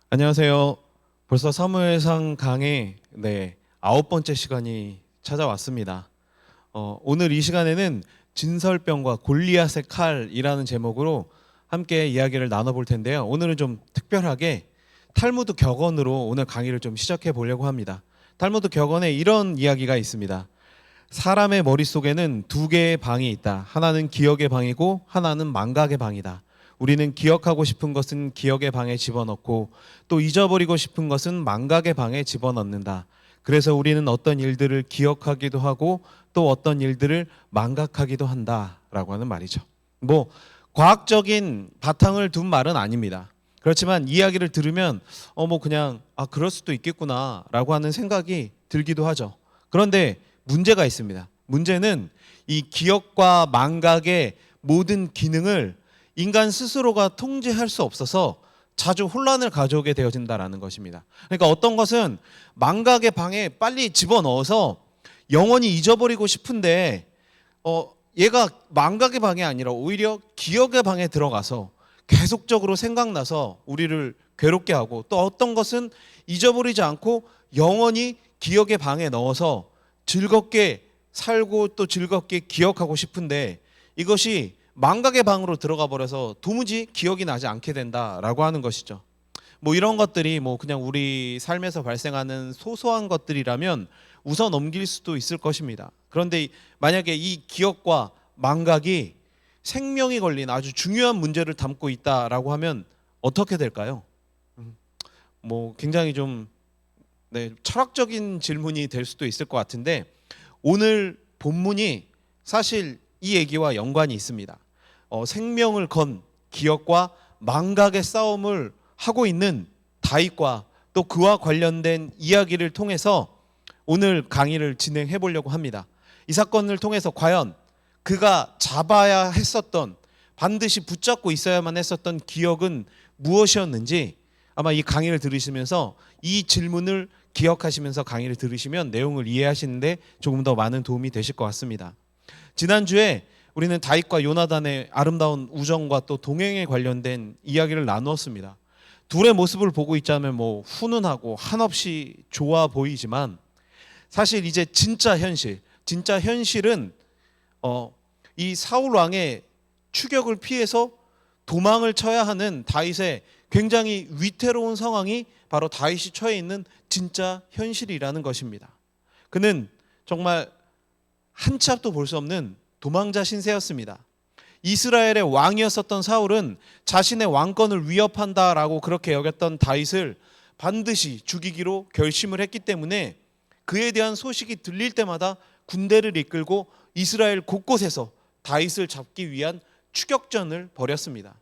안녕하세요. 벌써 사무엘상 강의 9번째 시간이 찾아왔습니다. 오늘 이 시간에는 진설병과 골리앗의 칼이라는 제목으로 함께 이야기를 나눠볼 텐데요. 오늘은 좀 특별하게 탈무드 격언으로 오늘 강의를 좀 시작해 보려고 합니다. 탈무드 격언에 이런 이야기가 있습니다. 사람의 머릿속에는 두 개의 방이 있다. 하나는 기억의 방이고 하나는 망각의 방이다. 우리는 기억하고 싶은 것은 기억의 방에 집어넣고 또 잊어버리고 싶은 것은 망각의 방에 집어넣는다. 그래서 우리는 어떤 일들을 기억하기도 하고 또 어떤 일들을 망각하기도 한다라고 하는 말이죠. 과학적인 바탕을 둔 말은 아닙니다. 그렇지만 이야기를 들으면 그냥 그럴 수도 있겠구나라고 하는 생각이 들기도 하죠. 그런데 문제가 있습니다. 문제는 이 기억과 망각의 모든 기능을 인간 스스로가 통제할 수 없어서 자주 혼란을 가져오게 되어진다라는 것입니다. 그러니까 어떤 것은 망각의 방에 빨리 집어넣어서 영원히 잊어버리고 싶은데 얘가 망각의 방이 아니라 오히려 기억의 방에 들어가서 계속적으로 생각나서 우리를 괴롭게 하고, 또 어떤 것은 잊어버리지 않고 영원히 기억의 방에 넣어서 즐겁게 살고 또 즐겁게 기억하고 싶은데 이것이 망각의 방으로 들어가 버려서 도무지 기억이 나지 않게 된다라고 하는 것이죠. 이런 것들이 그냥 우리 삶에서 발생하는 소소한 것들이라면 웃어 넘길 수도 있을 것입니다. 그런데 만약에 이 기억과 망각이 생명이 걸린 아주 중요한 문제를 담고 있다라고 하면 어떻게 될까요? 굉장히 좀 철학적인 질문이 될 수도 있을 것 같은데, 오늘 본문이 사실 이 얘기와 연관이 있습니다. 생명을 건 기억과 망각의 싸움을 하고 있는 다윗과 또 그와 관련된 이야기를 통해서 오늘 강의를 진행해 보려고 합니다. 이 사건을 통해서 과연 그가 잡아야 했었던, 반드시 붙잡고 있어야만 했었던 기억은 무엇이었는지, 아마 이 강의를 들으시면서 이 질문을 기억하시면서 강의를 들으시면 내용을 이해하시는데 조금 더 많은 도움이 되실 것 같습니다. 지난주에 우리는 다윗과 요나단의 아름다운 우정과 또 동행에 관련된 이야기를 나누었습니다. 둘의 모습을 보고 있자면 훈훈하고 한없이 좋아 보이지만, 사실 이제 진짜 현실은 이 사울 왕의 추격을 피해서 도망을 쳐야 하는 다윗의 굉장히 위태로운 상황이 바로 다윗이 처해 있는 진짜 현실이라는 것입니다. 그는 정말 한 치 앞도 볼 수 없는 도망자 신세였습니다. 이스라엘의 왕이었었던 사울은 자신의 왕권을 위협한다라고 그렇게 여겼던 다윗을 반드시 죽이기로 결심을 했기 때문에 그에 대한 소식이 들릴 때마다 군대를 이끌고 이스라엘 곳곳에서 다윗을 잡기 위한 추격전을 벌였습니다.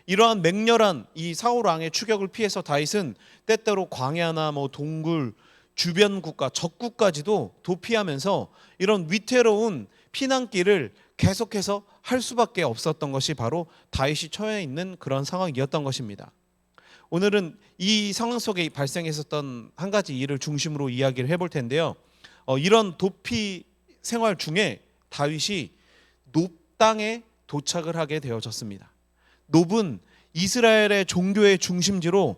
이러한 맹렬한 이 사울 왕의 추격을 피해서 다윗은 때때로 광야나 동굴, 주변 국가, 적국까지도 도피하면서 이런 위태로운 피난길을 계속해서 할 수밖에 없었던 것이 바로 다윗이 처해 있는 그런 상황이었던 것입니다. 오늘은 이 상황 속에 발생했었던 한 가지 일을 중심으로 이야기를 해볼 텐데요. 이런 도피 생활 중에 다윗이 높 땅에 도착을 하게 되어졌습니다. 높은 이스라엘의 종교의 중심지로,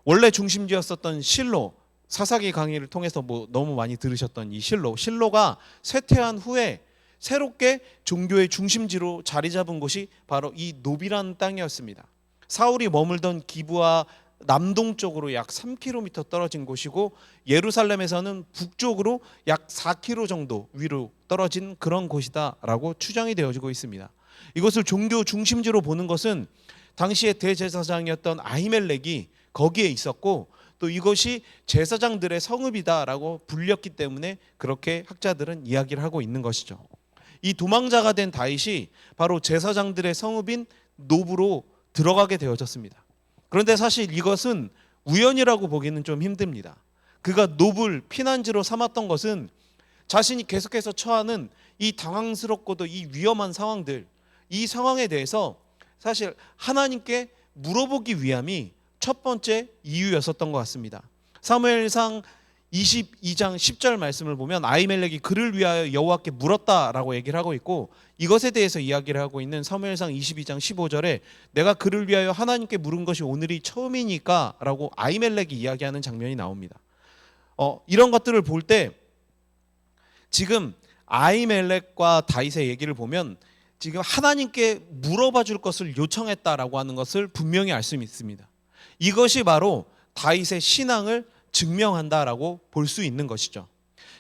원래 중심지였었던 실로, 사사기 강의를 통해서 너무 많이 들으셨던 이 실로가 쇠퇴한 후에 새롭게 종교의 중심지로 자리 잡은 곳이 바로 이 노비라는 땅이었습니다. 사울이 머물던 기브와 남동쪽으로 약 3km 떨어진 곳이고, 예루살렘에서는 북쪽으로 약 4km 정도 위로 떨어진 그런 곳이다라고 추정이 되어지고 있습니다. 이것을 종교 중심지로 보는 것은 당시의 대제사장이었던 아히멜렉이 거기에 있었고, 또 이것이 제사장들의 성읍이다라고 불렸기 때문에 그렇게 학자들은 이야기를 하고 있는 것이죠. 이 도망자가 된 다윗이 바로 제사장들의 성읍인 노브로 들어가게 되어졌습니다. 그런데 사실 이것은 우연이라고 보기는 좀 힘듭니다. 그가 노브를 피난지로 삼았던 것은 자신이 계속해서 처하는 이 당황스럽고도 이 위험한 상황들, 이 상황에 대해서 사실 하나님께 물어보기 위함이 첫 번째 이유였었던 것 같습니다. 사무엘상 22장 10절 말씀을 보면 아히멜렉이 그를 위하여 여호와께 물었다라고 얘기를 하고 있고, 이것에 대해서 이야기를 하고 있는 사무엘상 22장 15절에 내가 그를 위하여 하나님께 물은 것이 오늘이 처음이니까 라고 아히멜렉이 이야기하는 장면이 나옵니다. 이런 것들을 볼 때 지금 아히멜렉과 다윗의 얘기를 보면 지금 하나님께 물어봐 줄 것을 요청했다라고 하는 것을 분명히 알 수 있습니다. 이것이 바로 다윗의 신앙을 증명한다라고 볼 수 있는 것이죠.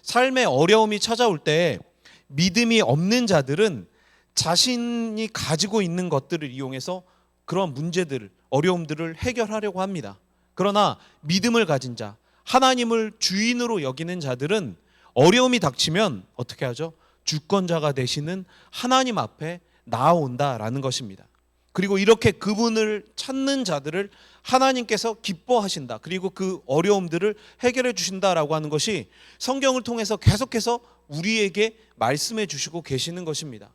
삶의 어려움이 찾아올 때 믿음이 없는 자들은 자신이 가지고 있는 것들을 이용해서 그런 문제들을, 어려움들을 해결하려고 합니다. 그러나 믿음을 가진 자, 하나님을 주인으로 여기는 자들은 어려움이 닥치면 어떻게 하죠? 주권자가 되시는 하나님 앞에 나아온다라는 것입니다. 그리고 이렇게 그분을 찾는 자들을 하나님께서 기뻐하신다. 그리고 그 어려움들을 해결해 주신다라고 하는 것이 성경을 통해서 계속해서 우리에게 말씀해 주시고 계시는 것입니다.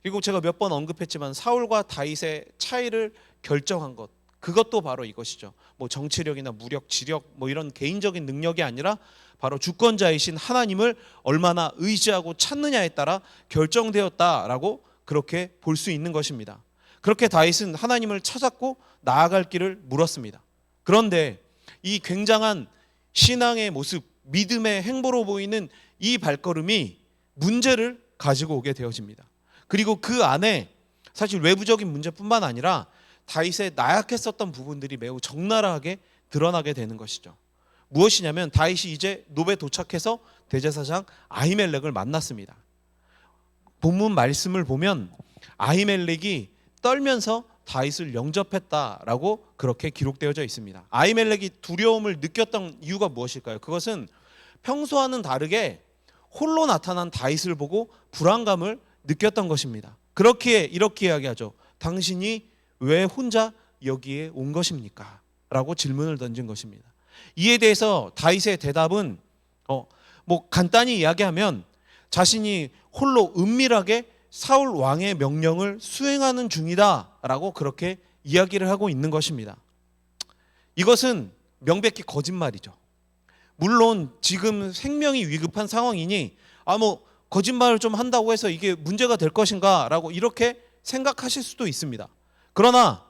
그리고 제가 몇 번 언급했지만 사울과 다윗의 차이를 결정한 것, 그것도 바로 이것이죠. 뭐 정치력이나 무력, 지력, 뭐 이런 개인적인 능력이 아니라 바로 주권자이신 하나님을 얼마나 의지하고 찾느냐에 따라 결정되었다라고 그렇게 볼 수 있는 것입니다. 그렇게 다윗은 하나님을 찾았고 나아갈 길을 물었습니다. 그런데 이 굉장한 신앙의 모습, 믿음의 행보로 보이는 이 발걸음이 문제를 가지고 오게 되어집니다. 그리고 그 안에 사실 외부적인 문제뿐만 아니라 다윗의 나약했었던 부분들이 매우 적나라하게 드러나게 되는 것이죠. 무엇이냐면 다윗이 이제 노베 도착해서 대제사장 아히멜렉을 만났습니다. 본문 말씀을 보면 아히멜렉이 떨면서 다윗을 영접했다라고 그렇게 기록되어져 있습니다. 아히멜렉이 두려움을 느꼈던 이유가 무엇일까요? 그것은 평소와는 다르게 홀로 나타난 다윗을 보고 불안감을 느꼈던 것입니다. 그렇기에 이렇게 이야기하죠. 당신이 왜 혼자 여기에 온 것입니까? 라고 질문을 던진 것입니다. 이에 대해서 다윗의 대답은 간단히 이야기하면 자신이 홀로 은밀하게 사울 왕의 명령을 수행하는 중이다라고 그렇게 이야기를 하고 있는 것입니다. 이것은 명백히 거짓말이죠. 물론 지금 생명이 위급한 상황이니 거짓말을 좀 한다고 해서 이게 문제가 될 것인가 라고 이렇게 생각하실 수도 있습니다. 그러나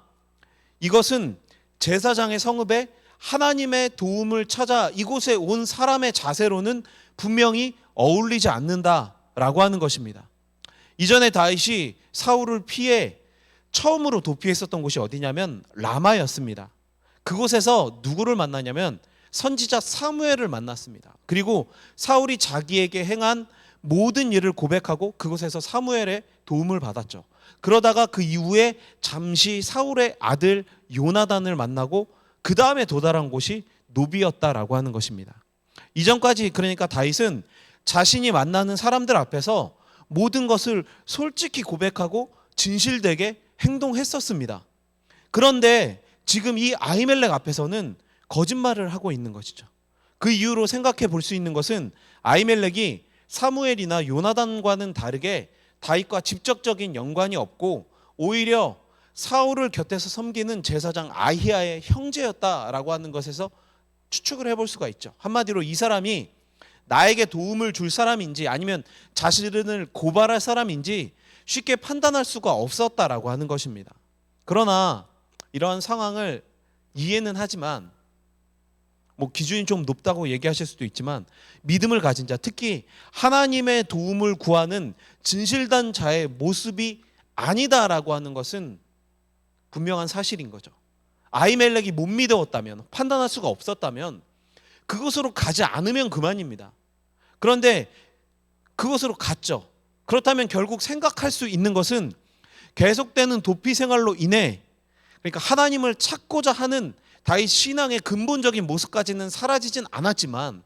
이것은 제사장의 성읍에 하나님의 도움을 찾아 이곳에 온 사람의 자세로는 분명히 어울리지 않는다라고 하는 것입니다. 이전에 다윗이 사울을 피해 처음으로 도피했었던 곳이 어디냐면 라마였습니다. 그곳에서 누구를 만나냐면 선지자 사무엘을 만났습니다. 그리고 사울이 자기에게 행한 모든 일을 고백하고 그곳에서 사무엘의 도움을 받았죠. 그러다가 그 이후에 잠시 사울의 아들 요나단을 만나고 그 다음에 도달한 곳이 노비였다라고 하는 것입니다. 이전까지 그러니까 다윗은 자신이 만나는 사람들 앞에서 모든 것을 솔직히 고백하고 진실되게 행동했었습니다. 그런데 지금 이 아히멜렉 앞에서는 거짓말을 하고 있는 것이죠. 그 이유로 생각해 볼 수 있는 것은 아히멜렉이 사무엘이나 요나단과는 다르게 다윗과 직접적인 연관이 없고 오히려 사울을 곁에서 섬기는 제사장 아히야의 형제였다라고 하는 것에서 추측을 해볼 수가 있죠. 한마디로 이 사람이 나에게 도움을 줄 사람인지 아니면 자신을 고발할 사람인지 쉽게 판단할 수가 없었다라고 하는 것입니다. 그러나 이러한 상황을 이해는 하지만 기준이 좀 높다고 얘기하실 수도 있지만 믿음을 가진 자, 특히 하나님의 도움을 구하는 진실된 자의 모습이 아니다라고 하는 것은 분명한 사실인 거죠. 아히멜렉이 못 믿었다면, 판단할 수가 없었다면 그곳으로 가지 않으면 그만입니다. 그런데 그곳으로 갔죠. 그렇다면 결국 생각할 수 있는 것은 계속되는 도피 생활로 인해 그러니까 하나님을 찾고자 하는 다윗 신앙의 근본적인 모습까지는 사라지진 않았지만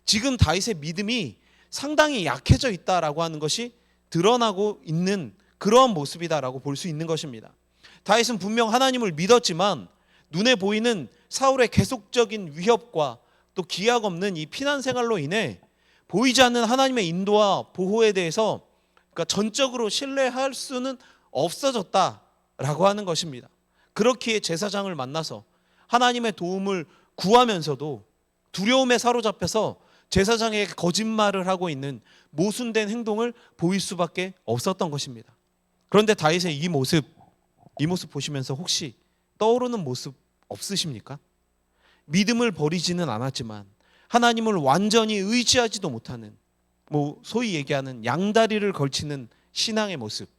지금 다윗의 믿음이 상당히 약해져 있다라고 하는 것이 드러나고 있는 그러한 모습이다라고 볼 수 있는 것입니다. 다윗은 분명 하나님을 믿었지만 눈에 보이는 사울의 계속적인 위협과 또 기약 없는 이 피난 생활로 인해 보이지 않는 하나님의 인도와 보호에 대해서 그러니까 전적으로 신뢰할 수는 없어졌다라고 하는 것입니다. 그렇기에 제사장을 만나서 하나님의 도움을 구하면서도 두려움에 사로잡혀서 제사장에게 거짓말을 하고 있는 모순된 행동을 보일 수밖에 없었던 것입니다. 그런데 다윗의 이 모습 보시면서 혹시 떠오르는 모습 없으십니까? 믿음을 버리지는 않았지만 하나님을 완전히 의지하지도 못하는, 소위 얘기하는 양다리를 걸치는 신앙의 모습,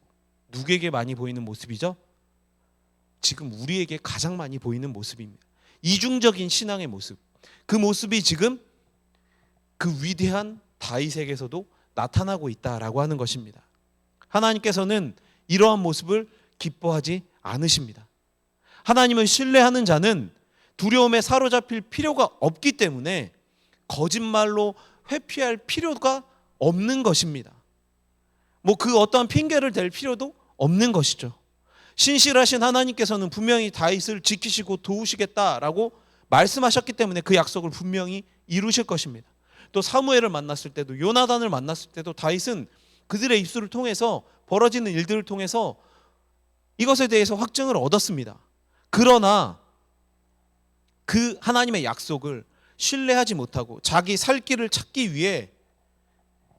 누구에게 많이 보이는 모습이죠? 지금 우리에게 가장 많이 보이는 모습입니다. 이중적인 신앙의 모습, 그 모습이 지금 그 위대한 다윗에게서도 나타나고 있다라고 하는 것입니다. 하나님께서는 이러한 모습을 기뻐하지 않으십니다. 하나님을 신뢰하는 자는 두려움에 사로잡힐 필요가 없기 때문에 거짓말로 회피할 필요가 없는 것입니다. 그 어떠한 핑계를 댈 필요도 없는 것이죠. 신실하신 하나님께서는 분명히 다윗을 지키시고 도우시겠다라고 말씀하셨기 때문에 그 약속을 분명히 이루실 것입니다. 또 사무엘을 만났을 때도, 요나단을 만났을 때도 다윗은 그들의 입술을 통해서, 벌어지는 일들을 통해서 이것에 대해서 확증을 얻었습니다. 그러나 그 하나님의 약속을 신뢰하지 못하고 자기 살 길을 찾기 위해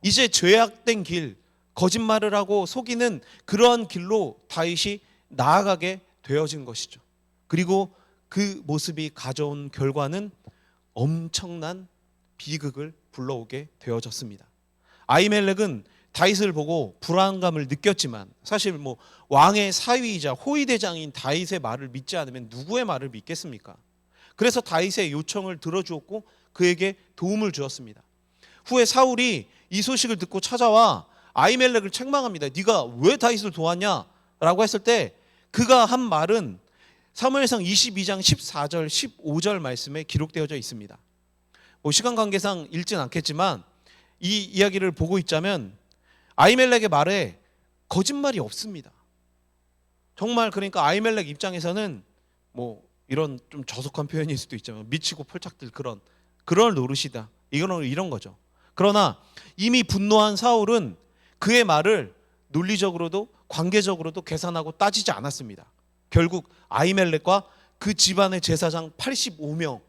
이제 죄악된 길, 거짓말을 하고 속이는 그러한 길로 다윗이 나아가게 되어진 것이죠. 그리고 그 모습이 가져온 결과는 엄청난 비극을 불러오게 되어졌습니다. 아히멜렉은 다윗을 보고 불안감을 느꼈지만 사실 왕의 사위이자 호위대장인 다윗의 말을 믿지 않으면 누구의 말을 믿겠습니까? 그래서 다윗의 요청을 들어주었고 그에게 도움을 주었습니다. 후에 사울이 이 소식을 듣고 찾아와 아히멜렉을 책망합니다. 네가 왜 다윗을 도왔냐? 라고 했을 때 그가 한 말은 사무엘상 22장 14절 15절 말씀에 기록되어져 있습니다. 시간 관계상 읽진 않겠지만 이 이야기를 보고 있자면 아히멜렉의 말에 거짓말이 없습니다. 정말 그러니까 아히멜렉 입장에서는 이런 좀 저속한 표현일 수도 있지만 미치고 펄짝들 그런 노릇이다. 이런 거죠. 그러나 이미 분노한 사울은 그의 말을 논리적으로도 관계적으로도 계산하고 따지지 않았습니다. 결국 아히멜렉과 그 집안의 제사장 85명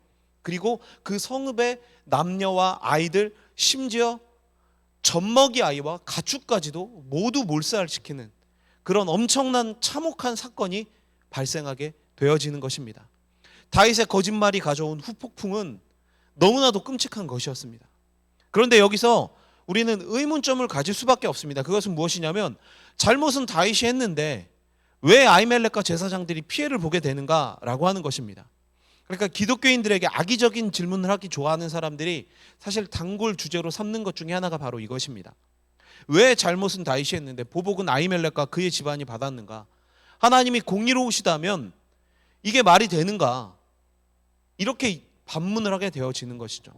그리고 그 성읍의 남녀와 아이들 심지어 젖먹이 아이와 가축까지도 모두 몰살시키는 그런 엄청난 참혹한 사건이 발생하게 되어지는 것입니다. 다윗의 거짓말이 가져온 후폭풍은 너무나도 끔찍한 것이었습니다. 그런데 여기서 우리는 의문점을 가질 수밖에 없습니다. 그것은 무엇이냐면 잘못은 다윗이 했는데 왜 아히멜렉과 제사장들이 피해를 보게 되는가라고 하는 것입니다. 그러니까 기독교인들에게 악의적인 질문을 하기 좋아하는 사람들이 사실 단골 주제로 삼는 것 중에 하나가 바로 이것입니다. 왜 잘못은 다윗이 했는데 보복은 아히멜렉과 그의 집안이 받았는가? 하나님이 공의로우시다면 이게 말이 되는가? 이렇게 반문을 하게 되어지는 것이죠.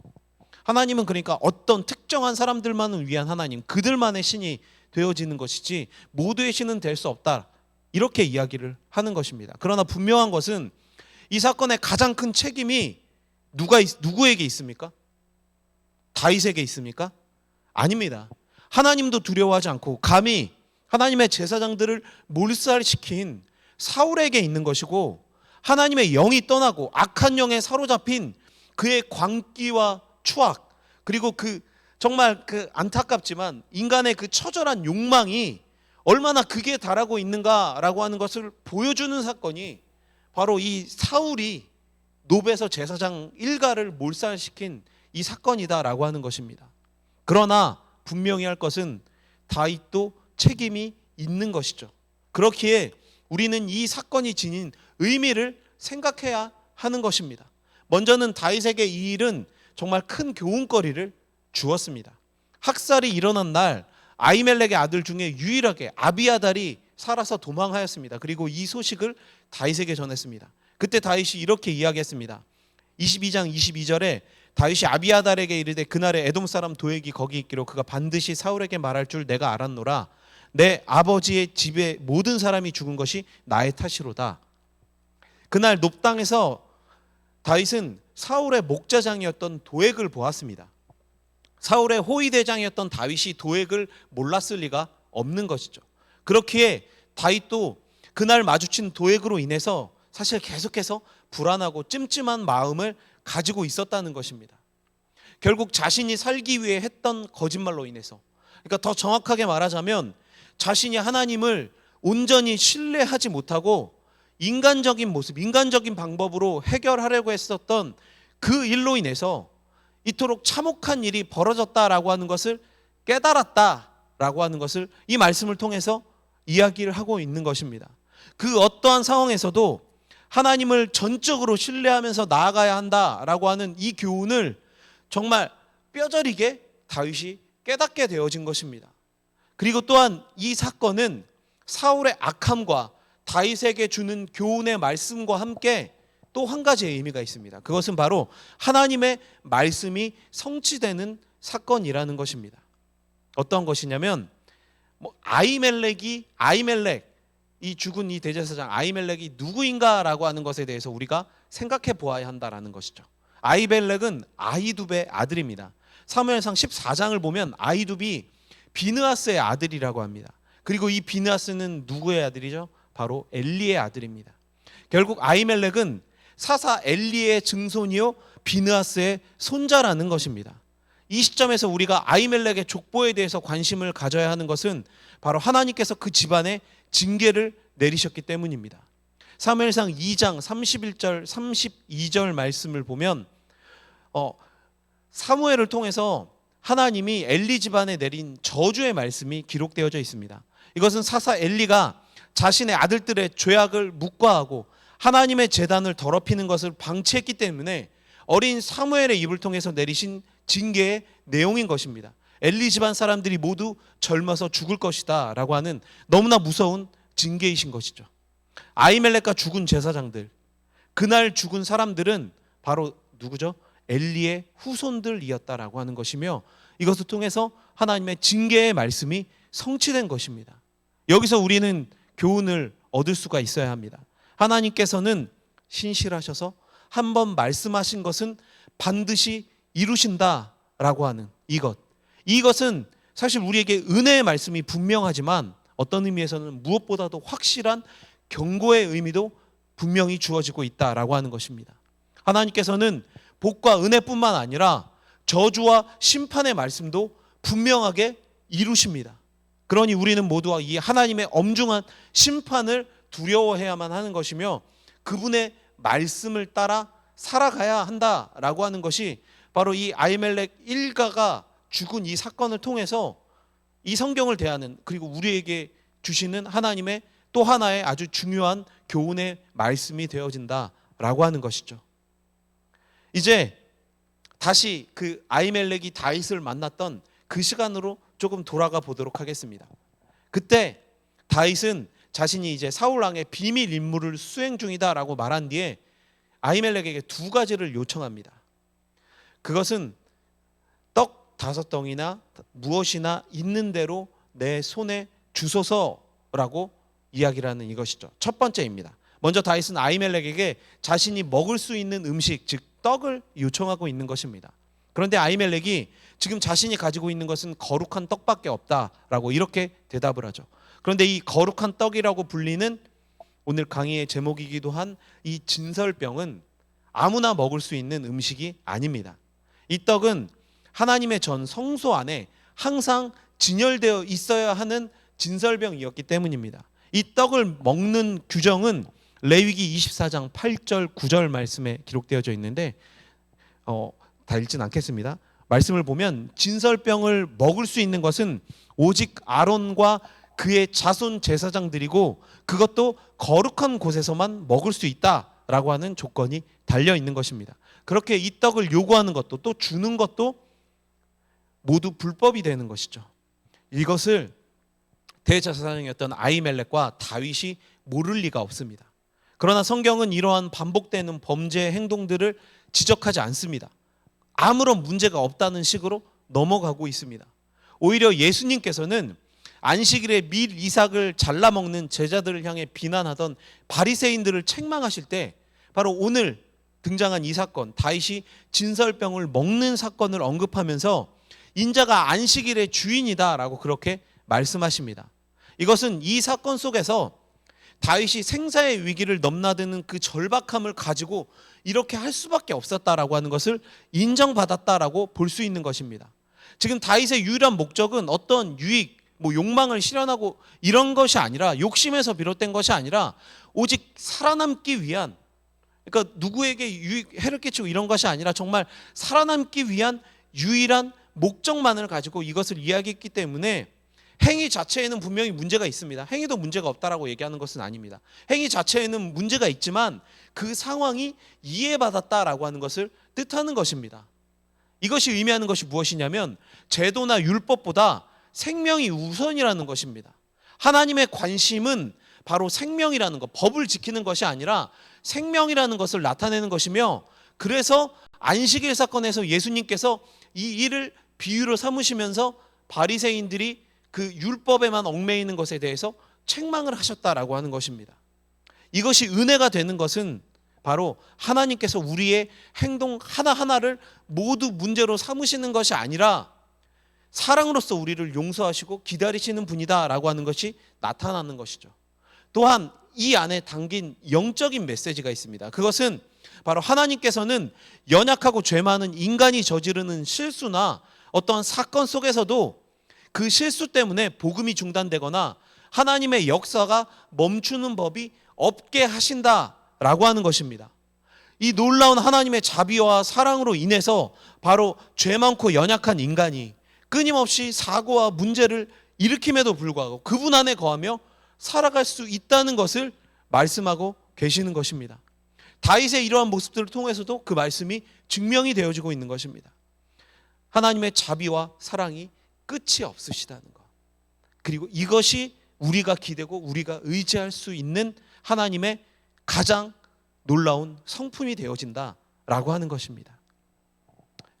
하나님은 그러니까 어떤 특정한 사람들만을 위한 하나님, 그들만의 신이 되어지는 것이지 모두의 신은 될 수 없다. 이렇게 이야기를 하는 것입니다. 그러나 분명한 것은 이 사건의 가장 큰 책임이 누구에게 있습니까? 다윗에게 있습니까? 아닙니다. 하나님도 두려워하지 않고 감히 하나님의 제사장들을 몰살시킨 사울에게 있는 것이고 하나님의 영이 떠나고 악한 영에 사로잡힌 그의 광기와 추악 그리고 정말 안타깝지만 인간의 그 처절한 욕망이 얼마나 극에 달하고 있는가라고 하는 것을 보여주는 사건이 바로 이 사울이 노베서 제사장 일가를 몰살시킨 이 사건이다라고 하는 것입니다. 그러나 분명히 할 것은 다윗도 책임이 있는 것이죠. 그렇기에 우리는 이 사건이 지닌 의미를 생각해야 하는 것입니다. 먼저는 다윗에게 이 일은 정말 큰 교훈거리를 주었습니다. 학살이 일어난 날 아히멜렉의 아들 중에 유일하게 아비아달이 살아서 도망하였습니다. 그리고 이 소식을 다윗에게 전했습니다. 그때 다윗이 이렇게 이야기했습니다. 22장 22절에 다윗이 아비아달에게 이르되 그날에 에돔 사람 도액이 거기 있기로 그가 반드시 사울에게 말할 줄 내가 알았노라. 내 아버지의 집에 모든 사람이 죽은 것이 나의 탓이로다. 그날 높 땅에서 다윗은 사울의 목자장이었던 도액을 보았습니다. 사울의 호위대장이었던 다윗이 도액을 몰랐을 리가 없는 것이죠. 그렇기에 다윗도 그날 마주친 도액으로 인해서 사실 계속해서 불안하고 찜찜한 마음을 가지고 있었다는 것입니다. 결국 자신이 살기 위해 했던 거짓말로 인해서, 그러니까 더 정확하게 말하자면 자신이 하나님을 온전히 신뢰하지 못하고 인간적인 모습, 인간적인 방법으로 해결하려고 했었던 그 일로 인해서 이토록 참혹한 일이 벌어졌다라고 하는 것을 깨달았다라고 하는 것을 이 말씀을 통해서 이야기를 하고 있는 것입니다. 그 어떠한 상황에서도 하나님을 전적으로 신뢰하면서 나아가야 한다라고 하는 이 교훈을 정말 뼈저리게 다윗이 깨닫게 되어진 것입니다. 그리고 또한 이 사건은 사울의 악함과 다윗에게 주는 교훈의 말씀과 함께 또 한 가지의 의미가 있습니다. 그것은 바로 하나님의 말씀이 성취되는 사건이라는 것입니다. 어떤 것이냐면 아히멜렉, 이 죽은 이 대제사장 아히멜렉이 누구인가라고 하는 것에 대해서 우리가 생각해 보아야 한다라는 것이죠. 아히멜렉은 아히두베의 아들입니다. 사무엘상 14장을 보면 아히두비 비느하스의 아들이라고 합니다. 그리고 이 비느하스는 누구의 아들이죠? 바로 엘리의 아들입니다. 결국 아히멜렉은 사사 엘리의 증손이요 비느하스의 손자라는 것입니다. 이 시점에서 우리가 아히멜렉의 족보에 대해서 관심을 가져야 하는 것은 바로 하나님께서 그 집안에 징계를 내리셨기 때문입니다. 사무엘상 2장 31절 32절 말씀을 보면 사무엘을 통해서 하나님이 엘리 집안에 내린 저주의 말씀이 기록되어져 있습니다. 이것은 사사 엘리가 자신의 아들들의 죄악을 묵과하고 하나님의 제단을 더럽히는 것을 방치했기 때문에 어린 사무엘의 입을 통해서 내리신 징계의 내용인 것입니다. 엘리 집안 사람들이 모두 젊어서 죽을 것이다 라고 하는 너무나 무서운 징계이신 것이죠. 아히멜렉과 죽은 제사장들, 그날 죽은 사람들은 바로 누구죠? 엘리의 후손들이었다라고 하는 것이며, 이것을 통해서 하나님의 징계의 말씀이 성취된 것입니다. 여기서 우리는 교훈을 얻을 수가 있어야 합니다. 하나님께서는 신실하셔서 한번 말씀하신 것은 반드시 이루신다라고 하는 이것은 사실 우리에게 은혜의 말씀이 분명하지만 어떤 의미에서는 무엇보다도 확실한 경고의 의미도 분명히 주어지고 있다라고 하는 것입니다. 하나님께서는 복과 은혜뿐만 아니라 저주와 심판의 말씀도 분명하게 이루십니다. 그러니 우리는 모두가 이 하나님의 엄중한 심판을 두려워해야만 하는 것이며 그분의 말씀을 따라 살아가야 한다라고 하는 것이 바로 이 아히멜렉 일가가 죽은 이 사건을 통해서 이 성경을 대하는, 그리고 우리에게 주시는 하나님의 또 하나의 아주 중요한 교훈의 말씀이 되어진다라고 하는 것이죠. 이제 다시 그 아히멜렉이 다윗을 만났던 그 시간으로 조금 돌아가 보도록 하겠습니다. 그때 다윗은 자신이 이제 사울 왕의 비밀 임무를 수행 중이다라고 말한 뒤에 아히멜렉에게 두 가지를 요청합니다. 그것은 떡 5덩이나 무엇이나 있는 대로 내 손에 주소서라고 이야기를 하는 이것이죠. 첫 번째입니다. 먼저 다윗은 아히멜렉에게 자신이 먹을 수 있는 음식, 즉 떡을 요청하고 있는 것입니다. 그런데 아히멜렉이 지금 자신이 가지고 있는 것은 거룩한 떡밖에 없다라고 이렇게 대답을 하죠. 그런데 이 거룩한 떡이라고 불리는 오늘 강의의 제목이기도 한 이 진설병은 아무나 먹을 수 있는 음식이 아닙니다. 이 떡은 하나님의 전 성소 안에 항상 진열되어 있어야 하는 진설병이었기 때문입니다. 이 떡을 먹는 규정은 레위기 24장 8절 9절 말씀에 기록되어져 있는데 다 읽진 않겠습니다. 말씀을 보면 진설병을 먹을 수 있는 것은 오직 아론과 그의 자손 제사장들이고 그것도 거룩한 곳에서만 먹을 수 있다라고 하는 조건이 달려 있는 것입니다. 그렇게 이 떡을 요구하는 것도 또 주는 것도 모두 불법이 되는 것이죠. 이것을 대제사장이었던 아히멜렉과 다윗이 모를 리가 없습니다. 그러나 성경은 이러한 반복되는 범죄 행동들을 지적하지 않습니다. 아무런 문제가 없다는 식으로 넘어가고 있습니다. 오히려 예수님께서는 안식일에 밀 이삭을 잘라 먹는 제자들을 향해 비난하던 바리새인들을 책망하실 때 바로 오늘 등장한 이 사건, 다윗이 진설병을 먹는 사건을 언급하면서 인자가 안식일의 주인이다라고 그렇게 말씀하십니다. 이것은 이 사건 속에서 다윗이 생사의 위기를 넘나드는 그 절박함을 가지고 이렇게 할 수밖에 없었다라고 하는 것을 인정받았다라고 볼 수 있는 것입니다. 지금 다윗의 유일한 목적은 어떤 유익, 욕망을 실현하고 이런 것이 아니라, 욕심에서 비롯된 것이 아니라 오직 살아남기 위한, 그러니까 누구에게 해를 끼치고 이런 것이 아니라 정말 살아남기 위한 유일한 목적만을 가지고 이것을 이야기했기 때문에 행위 자체에는 분명히 문제가 있습니다. 행위도 문제가 없다라고 얘기하는 것은 아닙니다. 행위 자체에는 문제가 있지만 그 상황이 이해받았다라고 하는 것을 뜻하는 것입니다. 이것이 의미하는 것이 무엇이냐면 제도나 율법보다 생명이 우선이라는 것입니다. 하나님의 관심은 바로 생명이라는 것, 법을 지키는 것이 아니라 생명이라는 것을 나타내는 것이며, 그래서 안식일 사건에서 예수님께서 이 일을 비유로 삼으시면서 바리새인들이 그 율법에만 얽매이는 것에 대해서 책망을 하셨다라고 하는 것입니다. 이것이 은혜가 되는 것은 바로 하나님께서 우리의 행동 하나하나를 모두 문제로 삼으시는 것이 아니라 사랑으로서 우리를 용서하시고 기다리시는 분이다라고 하는 것이 나타나는 것이죠. 또한 이 안에 담긴 영적인 메시지가 있습니다. 그것은 바로 하나님께서는 연약하고 죄 많은 인간이 저지르는 실수나 어떠한 사건 속에서도 그 실수 때문에 복음이 중단되거나 하나님의 역사가 멈추는 법이 없게 하신다라고 하는 것입니다. 이 놀라운 하나님의 자비와 사랑으로 인해서 바로 죄 많고 연약한 인간이 끊임없이 사고와 문제를 일으킴에도 불구하고 그분 안에 거하며 살아갈 수 있다는 것을 말씀하고 계시는 것입니다. 다윗의 이러한 모습들을 통해서도 그 말씀이 증명이 되어지고 있는 것입니다. 하나님의 자비와 사랑이 끝이 없으시다는 것, 그리고 이것이 우리가 기대고 우리가 의지할 수 있는 하나님의 가장 놀라운 성품이 되어진다라고 하는 것입니다.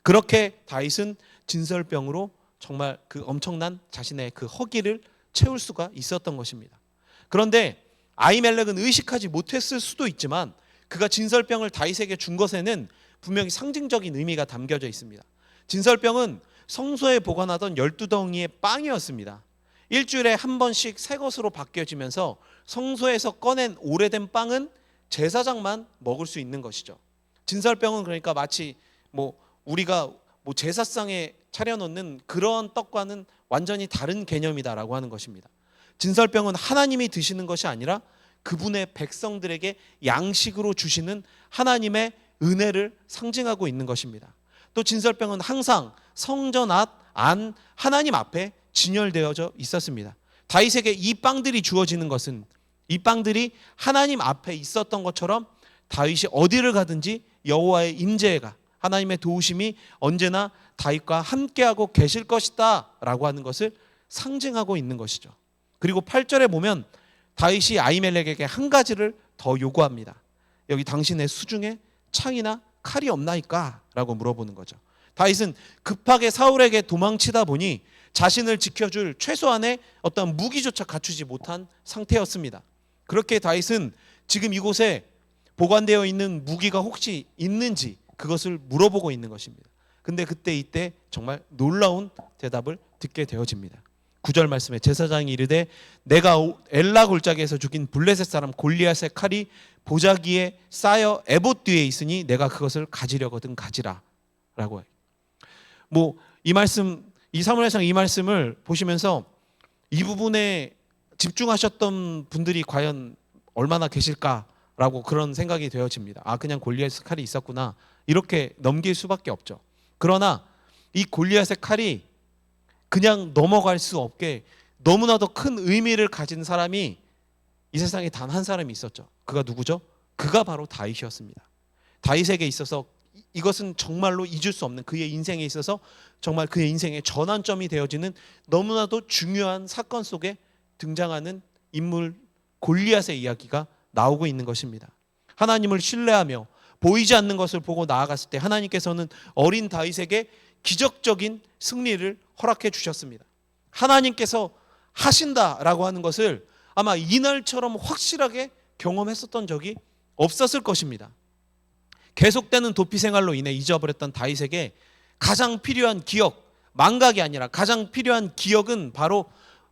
그렇게 다윗은 진설병으로 정말 그 엄청난 자신의 그 허기를 채울 수가 있었던 것입니다. 그런데 아히멜렉은 의식하지 못했을 수도 있지만 그가 진설병을 다윗에게 준 것에는 분명히 상징적인 의미가 담겨져 있습니다. 진설병은 성소에 보관하던 12덩이의 빵이었습니다. 일주일에 한 번씩 새 것으로 바뀌어지면서 성소에서 꺼낸 오래된 빵은 제사장만 먹을 수 있는 것이죠. 진설병은 그러니까 마치 우리가 제사상에 차려놓는 그런 떡과는 완전히 다른 개념이다라고 하는 것입니다. 진설병은 하나님이 드시는 것이 아니라 그분의 백성들에게 양식으로 주시는 하나님의 은혜를 상징하고 있는 것입니다. 또 진설병은 항상 성전 안 하나님 앞에 진열되어져 있었습니다. 다윗에게 이 빵들이 주어지는 것은 이 빵들이 하나님 앞에 있었던 것처럼 다윗이 어디를 가든지 여호와의 임재가, 하나님의 도우심이 언제나 다윗과 함께하고 계실 것이다 라고 하는 것을 상징하고 있는 것이죠. 그리고 8절에 보면 다윗이 아히멜렉에게 한 가지를 더 요구합니다. 여기 당신의 수중에 창이나 칼이 없나이까? 라고 물어보는 거죠. 다윗은 급하게 사울에게 도망치다 보니 자신을 지켜줄 최소한의 어떤 무기조차 갖추지 못한 상태였습니다. 그렇게 다윗은 지금 이곳에 보관되어 있는 무기가 혹시 있는지 그것을 물어보고 있는 것입니다. 근데 이때 정말 놀라운 대답을 듣게 되어집니다. 9절 말씀에 제사장이 이르되 내가 엘라 골짜기에서 죽인 블레셋 사람 골리앗의 칼이 보자기에 쌓여 에봇 뒤에 있으니 내가 그것을 가지려거든 가지라 라고 해요. 이 말씀, 이 사무엘상 이 말씀을 보시면서 이 부분에 집중하셨던 분들이 과연 얼마나 계실까라고 그런 생각이 되어집니다. 그냥 골리앗의 칼이 있었구나 이렇게 넘길 수밖에 없죠. 그러나 이 골리앗의 칼이 그냥 넘어갈 수 없게 너무나도 큰 의미를 가진 사람이 이 세상에 단 한 사람이 있었죠. 그가 누구죠? 그가 바로 다윗이었습니다. 다윗에게 있어서 이것은 정말로 잊을 수 없는, 그의 인생에 있어서 정말 그의 인생의 전환점이 되어지는 너무나도 중요한 사건 속에 등장하는 인물 골리앗의 이야기가 나오고 있는 것입니다. 하나님을 신뢰하며 보이지 않는 것을 보고 나아갔을 때 하나님께서는 어린 다윗에게 기적적인 승리를 허락해 주셨습니다. 하나님께서 하신다라고 하는 것을 아마 이날처럼 확실하게 경험했었던 적이 없었을 것입니다. 계속되는 도피 생활로 인해 잊어버렸던 다윗에게 가장 필요한 기억, 망각이 아니라 가장 필요한 기억은 바로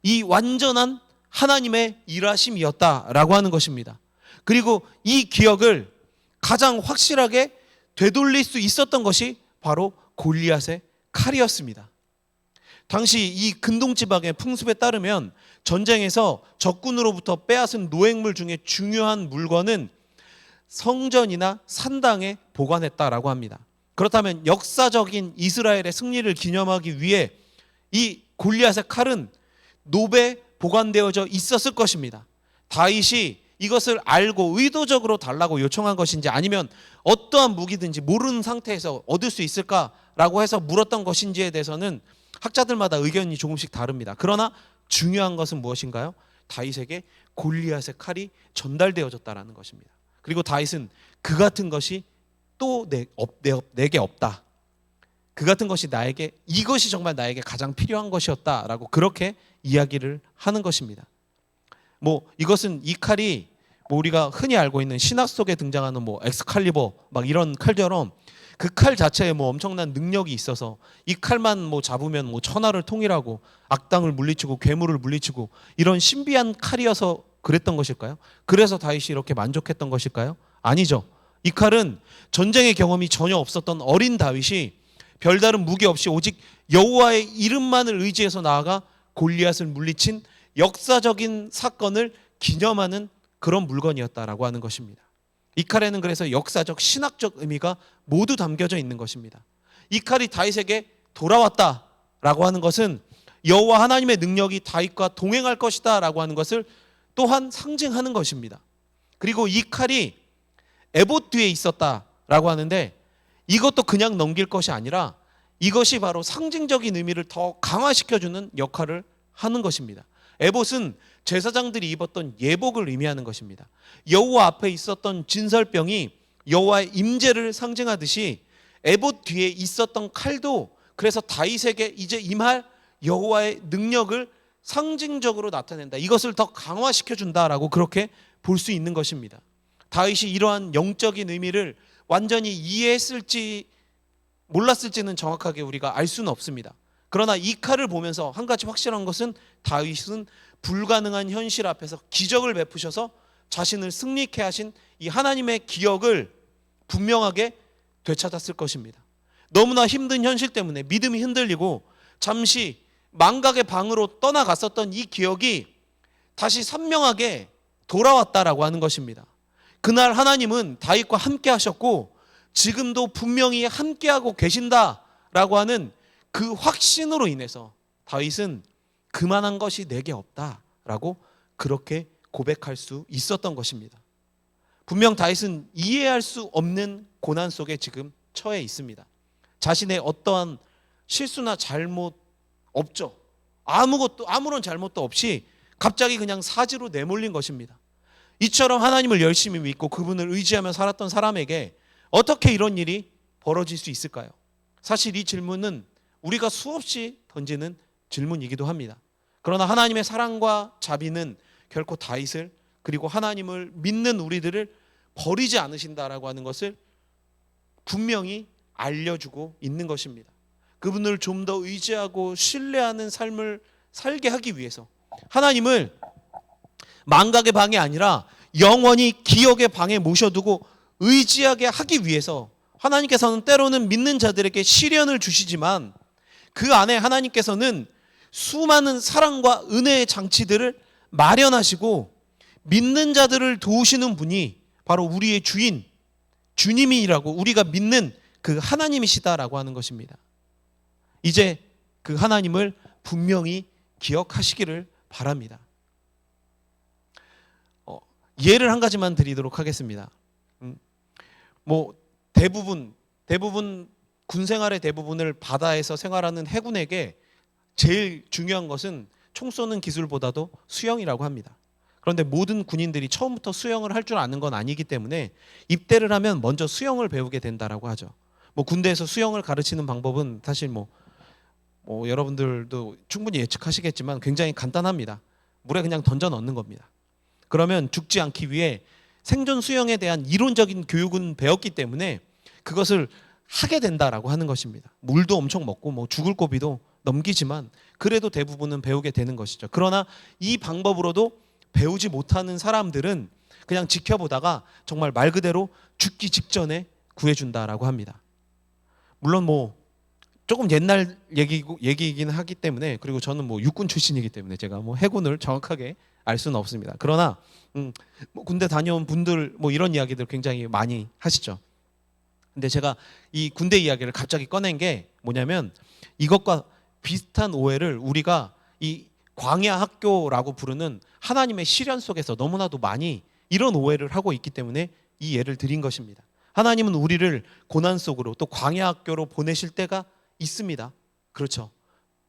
이 완전한 하나님의 일하심이었다라고 하는 것입니다. 그리고 이 기억을 가장 확실하게 되돌릴 수 있었던 것이 바로 골리앗의 칼이었습니다. 당시 이 근동 지방의 풍습에 따르면 전쟁에서 적군으로부터 빼앗은 노획물 중에 중요한 물건은 성전이나 산당에 보관했다라고 합니다. 그렇다면 역사적인 이스라엘의 승리를 기념하기 위해 이 골리앗의 칼은 노베에 보관되어져 있었을 것입니다. 다윗이 이것을 알고 의도적으로 달라고 요청한 것인지 아니면 어떠한 무기든지 모르는 상태에서 얻을 수 있을까라고 해서 물었던 것인지에 대해서는 학자들마다 의견이 조금씩 다릅니다. 그러나 중요한 것은 무엇인가요? 다윗에게 골리앗의 칼이 전달되어졌다라는 것입니다. 그리고 다윗은 그 같은 것이 또 내게 없다. 그 같은 것이 나에게, 이것이 정말 나에게 가장 필요한 것이었다라고 그렇게 이야기를 하는 것입니다. 이것은 이 칼이 우리가 흔히 알고 있는 신학 속에 등장하는 엑스칼리버 막 이런 칼처럼 그 칼 자체에 엄청난 능력이 있어서 이 칼만 잡으면 천하를 통일하고 악당을 물리치고 괴물을 물리치고 이런 신비한 칼이어서 그랬던 것일까요? 그래서 다윗이 이렇게 만족했던 것일까요? 아니죠. 이 칼은 전쟁의 경험이 전혀 없었던 어린 다윗이 별다른 무기 없이 오직 여호와의 이름만을 의지해서 나아가 골리앗을 물리친 역사적인 사건을 기념하는 그런 물건이었다라고 하는 것입니다. 이 칼에는 그래서 역사적, 신학적 의미가 모두 담겨져 있는 것입니다. 이 칼이 다윗에게 돌아왔다라고 하는 것은 여호와 하나님의 능력이 다윗과 동행할 것이다 라고 하는 것을 또한 상징하는 것입니다. 그리고 이 칼이 에봇 뒤에 있었다라고 하는데 이것도 그냥 넘길 것이 아니라 이것이 바로 상징적인 의미를 더 강화시켜주는 역할을 하는 것입니다. 에봇은 제사장들이 입었던 예복을 의미하는 것입니다. 여호와 앞에 있었던 진설병이 여호와의 임재를 상징하듯이 에봇 뒤에 있었던 칼도 그래서 다윗에게 이제 임할 여호와의 능력을 상징적으로 나타낸다. 이것을 더 강화시켜준다라고 그렇게 볼 수 있는 것입니다. 다윗이 이러한 영적인 의미를 완전히 이해했을지 몰랐을지는 정확하게 우리가 알 수는 없습니다. 그러나 이 칼을 보면서 한 가지 확실한 것은 다윗은 불가능한 현실 앞에서 기적을 베푸셔서 자신을 승리케 하신 이 하나님의 기억을 분명하게 되찾았을 것입니다. 너무나 힘든 현실 때문에 믿음이 흔들리고 잠시 망각의 방으로 떠나갔었던 이 기억이 다시 선명하게 돌아왔다라고 하는 것입니다. 그날 하나님은 다윗과 함께 하셨고 지금도 분명히 함께하고 계신다라고 하는 그 확신으로 인해서 다윗은 그만한 것이 내게 없다라고 그렇게 고백할 수 있었던 것입니다. 분명 다윗은 이해할 수 없는 고난 속에 지금 처해 있습니다. 자신의 어떠한 실수나 잘못 없죠. 아무런 잘못도 없이 갑자기 그냥 사지로 내몰린 것입니다. 이처럼 하나님을 열심히 믿고 그분을 의지하며 살았던 사람에게 어떻게 이런 일이 벌어질 수 있을까요? 사실 이 질문은 우리가 수없이 던지는 질문이기도 합니다. 그러나 하나님의 사랑과 자비는 결코 다윗을 그리고 하나님을 믿는 우리들을 버리지 않으신다라고 하는 것을 분명히 알려주고 있는 것입니다. 그분을 좀 더 의지하고 신뢰하는 삶을 살게 하기 위해서 하나님을 망각의 방이 아니라 영원히 기억의 방에 모셔두고 의지하게 하기 위해서 하나님께서는 때로는 믿는 자들에게 시련을 주시지만 그 안에 하나님께서는 수많은 사랑과 은혜의 장치들을 마련하시고 믿는 자들을 도우시는 분이 바로 우리의 주인, 주님이라고 우리가 믿는 그 하나님이시다라고 하는 것입니다. 이제 그 하나님을 분명히 기억하시기를 바랍니다. 예를 한 가지만 드리도록 하겠습니다. 대부분 군 생활의 대부분을 바다에서 생활하는 해군에게 제일 중요한 것은 총 쏘는 기술보다도 수영이라고 합니다. 그런데 모든 군인들이 처음부터 수영을 할 줄 아는 건 아니기 때문에 입대를 하면 먼저 수영을 배우게 된다라고 하죠. 군대에서 수영을 가르치는 방법은 사실 여러분들도 충분히 예측하시겠지만 굉장히 간단합니다. 물에 그냥 던져 넣는 겁니다. 그러면 죽지 않기 위해 생존 수영에 대한 이론적인 교육은 배웠기 때문에 그것을 하게 된다라고 하는 것입니다. 물도 엄청 먹고 죽을 고비도 넘기지만 그래도 대부분은 배우게 되는 것이죠. 그러나 이 방법으로도 배우지 못하는 사람들은 그냥 지켜보다가 정말 말 그대로 죽기 직전에 구해준다라고 합니다. 물론 뭐 조금 옛날 얘기이긴 하기 때문에, 그리고 저는 뭐 육군 출신이기 때문에 제가 뭐 해군을 정확하게 알 수는 없습니다. 그러나 뭐 군대 다녀온 분들 뭐 이런 이야기들 굉장히 많이 하시죠. 근데 제가 이 군대 이야기를 갑자기 꺼낸 게 뭐냐면, 이것과 비슷한 오해를 우리가 이 광야 학교라고 부르는 하나님의 시련 속에서 너무나도 많이 이런 오해를 하고 있기 때문에 이 예를 드린 것입니다. 하나님은 우리를 고난 속으로 또 광야 학교로 보내실 때가 있습니다. 그렇죠.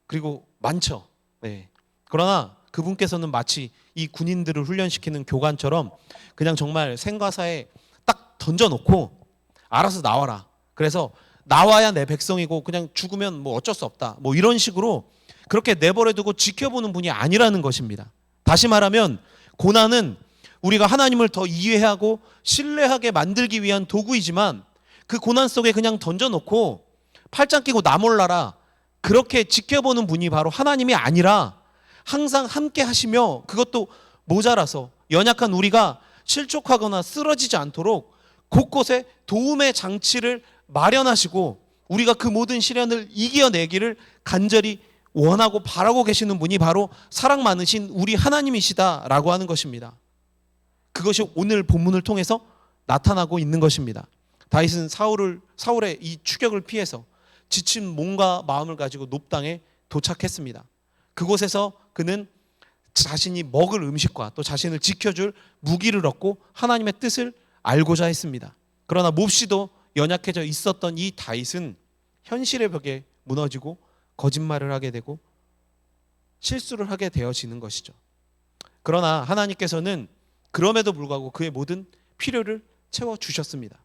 그리고 많죠. 네. 그러나 그분께서는 마치 이 군인들을 훈련시키는 교관처럼 그냥 정말 생과사에 딱 던져놓고 알아서 나와라. 그래서 나와야 내 백성이고 그냥 죽으면 뭐 어쩔 수 없다. 뭐 이런 식으로 그렇게 내버려두고 지켜보는 분이 아니라는 것입니다. 다시 말하면 고난은 우리가 하나님을 더 이해하고 신뢰하게 만들기 위한 도구이지만, 그 고난 속에 그냥 던져놓고 팔짱 끼고 나 몰라라 그렇게 지켜보는 분이 바로 하나님이 아니라, 항상 함께 하시며 그것도 모자라서 연약한 우리가 실족하거나 쓰러지지 않도록 곳곳에 도움의 장치를 마련하시고 우리가 그 모든 시련을 이겨내기를 간절히 원하고 바라고 계시는 분이 바로 사랑 많으신 우리 하나님이시다라고 하는 것입니다. 그것이 오늘 본문을 통해서 나타나고 있는 것입니다. 다윗은 사울의 이 추격을 피해서 지친 몸과 마음을 가지고 높당에 도착했습니다. 그곳에서 그는 자신이 먹을 음식과 또 자신을 지켜줄 무기를 얻고 하나님의 뜻을 알고자 했습니다. 그러나 몹시도 연약해져 있었던 이 다윗은 현실의 벽에 무너지고 거짓말을 하게 되고 실수를 하게 되어지는 것이죠. 그러나 하나님께서는 그럼에도 불구하고 그의 모든 필요를 채워주셨습니다.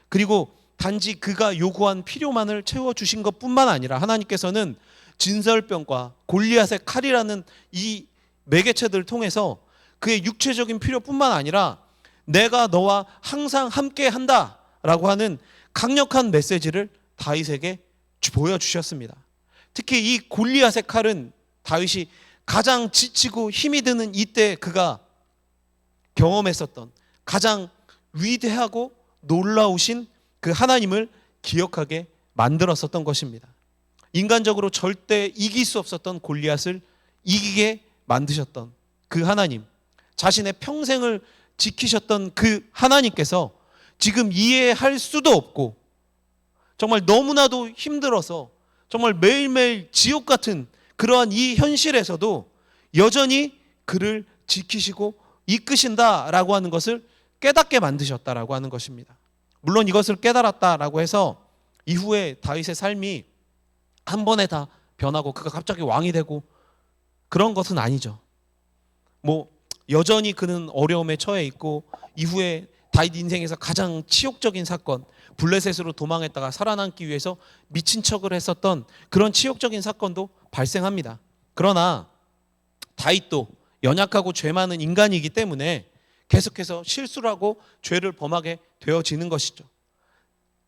그리고 단지 그가 요구한 필요만을 채워주신 것뿐만 아니라 하나님께서는 진설병과 골리앗의 칼이라는 이 매개체들을 통해서 그의 육체적인 필요뿐만 아니라 내가 너와 항상 함께 한다라고 하는 강력한 메시지를 다윗에게 보여주셨습니다. 특히 이 골리앗의 칼은 다윗이 가장 지치고 힘이 드는 이때 그가 경험했었던 가장 위대하고 놀라우신 그 하나님을 기억하게 만들었었던 것입니다. 인간적으로 절대 이길 수 없었던 골리앗을 이기게 만드셨던 그 하나님, 자신의 평생을 지키셨던 그 하나님께서 지금 이해할 수도 없고 정말 너무나도 힘들어서 정말 매일매일 지옥 같은 그러한 이 현실에서도 여전히 그를 지키시고 이끄신다라고 하는 것을 깨닫게 만드셨다라고 하는 것입니다. 물론 이것을 깨달았다라고 해서 이후에 다윗의 삶이 한 번에 다 변하고 그가 갑자기 왕이 되고 그런 것은 아니죠. 뭐 여전히 그는 어려움에 처해 있고 이후에 다윗 인생에서 가장 치욕적인 사건, 블레셋으로 도망했다가 살아남기 위해서 미친 척을 했었던 그런 치욕적인 사건도 발생합니다. 그러나 다윗도 연약하고 죄 많은 인간이기 때문에 계속해서 실수를 하고 죄를 범하게 되어지는 것이죠.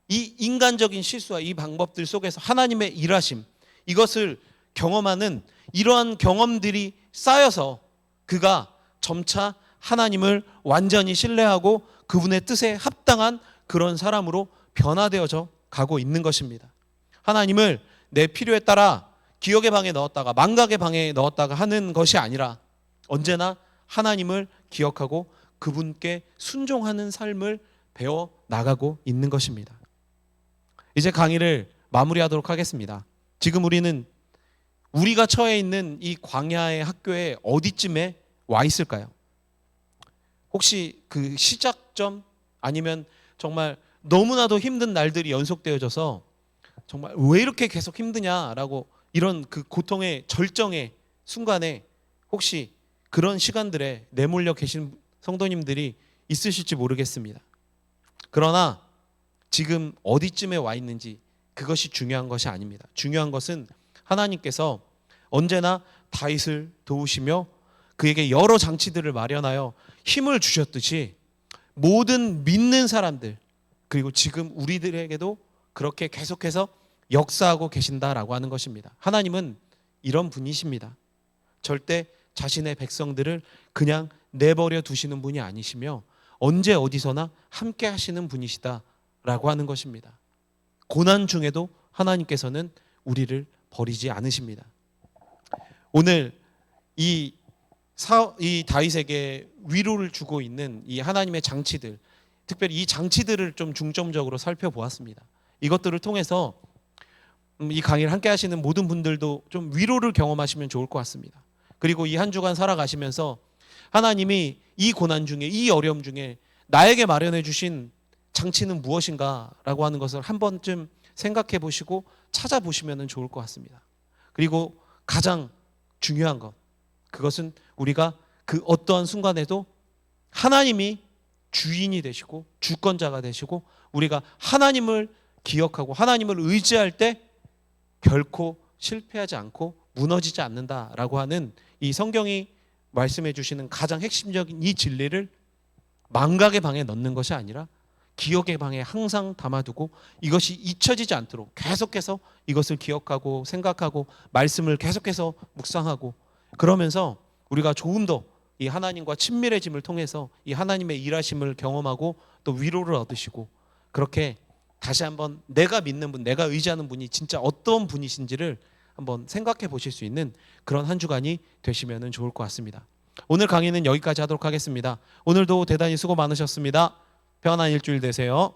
이 인간적인 실수와 이 방법들 속에서 하나님의 일하심, 이것을 경험하는 이러한 경험들이 쌓여서 그가 점차 하나님을 완전히 신뢰하고 그분의 뜻에 합당한 그런 사람으로 변화되어져 가고 있는 것입니다. 하나님을 내 필요에 따라 기억의 방에 넣었다가 망각의 방에 넣었다가 하는 것이 아니라 언제나 하나님을 기억하고 그분께 순종하는 삶을 배워 나가고 있는 것입니다. 이제 강의를 마무리하도록 하겠습니다. 지금 우리는 우리가 처해 있는 이 광야의 학교에 어디쯤에 와 있을까요? 혹시 그 시작점 아니면 정말 너무나도 힘든 날들이 연속되어져서 정말 왜 이렇게 계속 힘드냐라고 이런 그 고통의 절정의 순간에 혹시 그런 시간들에 내몰려 계신 성도님들이 있으실지 모르겠습니다. 그러나 지금 어디쯤에 와 있는지 그것이 중요한 것이 아닙니다. 중요한 것은 하나님께서 언제나 다윗을 도우시며 그에게 여러 장치들을 마련하여 힘을 주셨듯이 모든 믿는 사람들 그리고 지금 우리들에게도 그렇게 계속해서 역사하고 계신다라고 하는 것입니다. 하나님은 이런 분이십니다. 절대 자신의 백성들을 그냥 내버려 두시는 분이 아니시며 언제 어디서나 함께 하시는 분이시다라고 하는 것입니다. 고난 중에도 하나님께서는 우리를 버리지 않으십니다. 오늘 이 다윗에게 위로를 주고 있는 이 하나님의 장치들, 특별히 이 장치들을 좀 중점적으로 살펴보았습니다. 이것들을 통해서 이 강의를 함께 하시는 모든 분들도 좀 위로를 경험하시면 좋을 것 같습니다. 그리고 이 한 주간 살아가시면서 하나님이 이 고난 중에, 이 어려움 중에 나에게 마련해 주신 장치는 무엇인가 라고 하는 것을 한 번쯤 생각해 보시고 찾아보시면 좋을 것 같습니다. 그리고 가장 중요한 것, 그것은 우리가 그 어떠한 순간에도 하나님이 주인이 되시고 주권자가 되시고 우리가 하나님을 기억하고 하나님을 의지할 때 결코 실패하지 않고 무너지지 않는다라고 하는 이 성경이 말씀해 주시는 가장 핵심적인 이 진리를 망각의 방에 넣는 것이 아니라 기억의 방에 항상 담아두고 이것이 잊혀지지 않도록 계속해서 이것을 기억하고 생각하고 말씀을 계속해서 묵상하고 그러면서 우리가 조금 더 이 하나님과 친밀해짐을 통해서 이 하나님의 일하심을 경험하고 또 위로를 얻으시고 그렇게 다시 한번 내가 믿는 분, 내가 의지하는 분이 진짜 어떤 분이신지를 한번 생각해 보실 수 있는 그런 한 주간이 되시면 좋을 것 같습니다. 오늘 강의는 여기까지 하도록 하겠습니다. 오늘도 대단히 수고 많으셨습니다. 평안한 일주일 되세요.